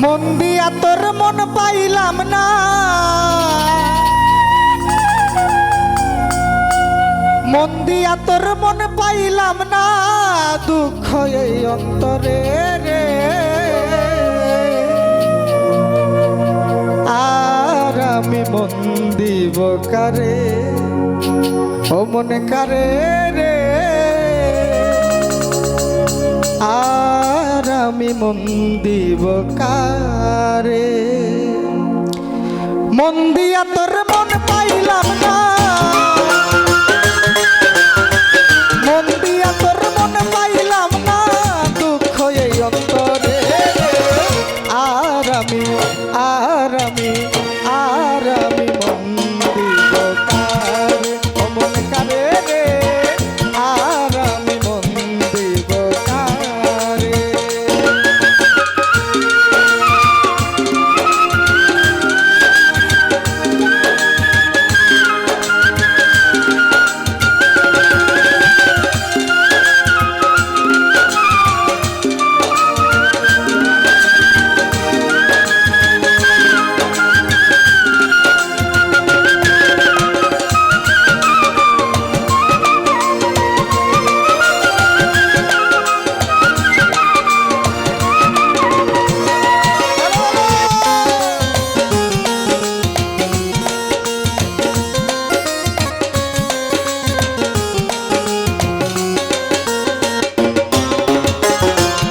মন দিয়া তোর মন পাইলাম না, মন দিয়া তোর মন পাইলাম না, দুঃখ এই অন্তরে রে। আর আমি মন দিব কারে, ও মনে কারে রে। আর আমি মন দিব কারে, মন দিয়া তোর মন পাইলাম না, মন দিয়া তোর মন পাইলাম না, দুঃখ এই অন্তরে। আর আমি মন দিব কারে, ও মন কারে রে। আর আমি মন দিব কারে।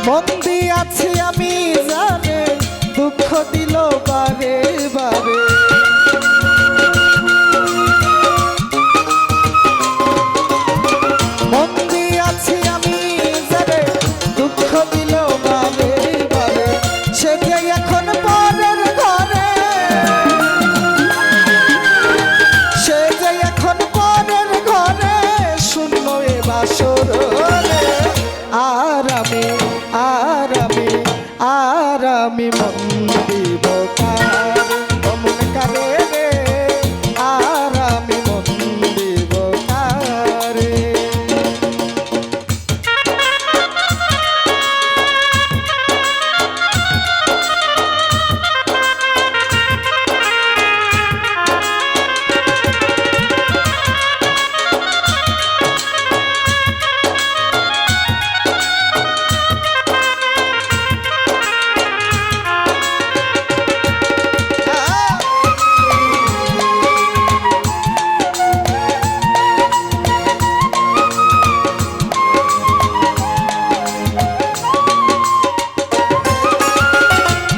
মন দিয়াছি আমি জানে, দুঃখ দিল বারে বারে। মন দিয়াছি আমি জানে, দুঃখ দিল বারে বারে। সে যে এখন পরের ঘরে, সে যে এখন পরের ঘরে, শূন্য এ বাসর রে। আর আমি মন দিব কারে, ও মন কারে রে। আর আমি মন দিব কারে।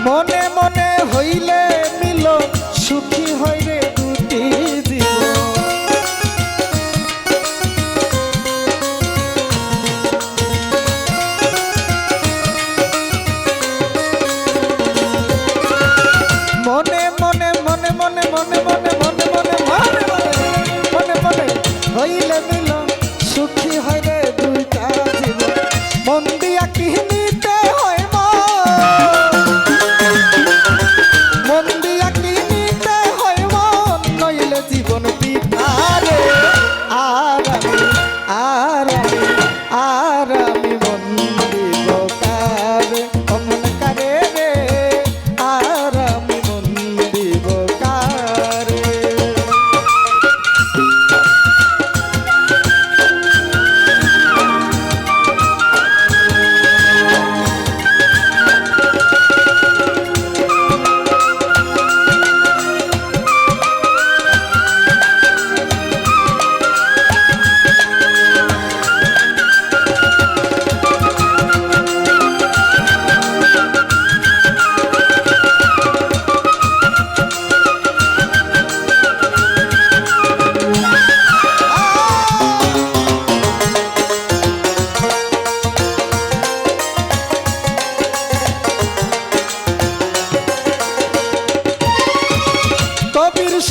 মনে মনে হইলে মিল, সুখী হয় রে দুটি জীবন। মনে মনে মনে মনে মনে মনে মনে মনে মনে মনে মনে হইলে মিল, সুখী হয় রে দুইটা জীবন। মন দিয়া কি নিতে হয় মন দিয়া কি নিতে হয় মন, নইলে জীবন বিধারে। আর আমি মন দিব কারে, ও মন কারে রে। আর আমি মন দিব কারে।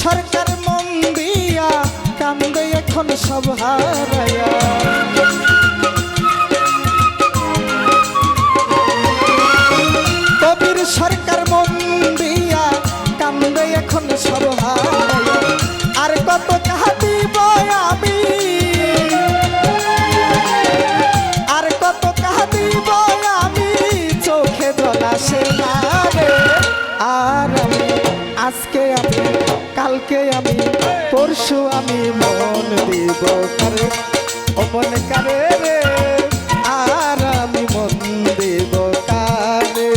সরকার মন দিয়া কান্দে এখন সব হারায়া। কবির সরকার মন দিয়া কান্দে এখন সব হারায়া। আর কত কাঁদিব আমি, আর কত কাঁদিব আমি, চোখে জল আসে না রে। স্বামী মন দিব কারে ও মন কারে রে আর আমি মন দিব কারে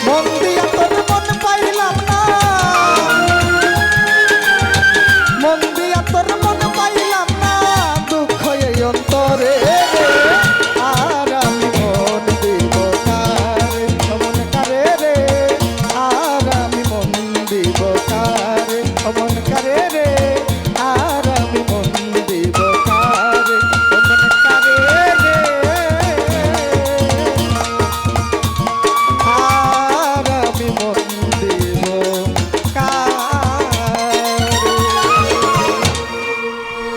মন দিয়া তোর মন পাইলাম না মন দিয়া তোর মন পাইলাম না দুঃখ এই অন্তরে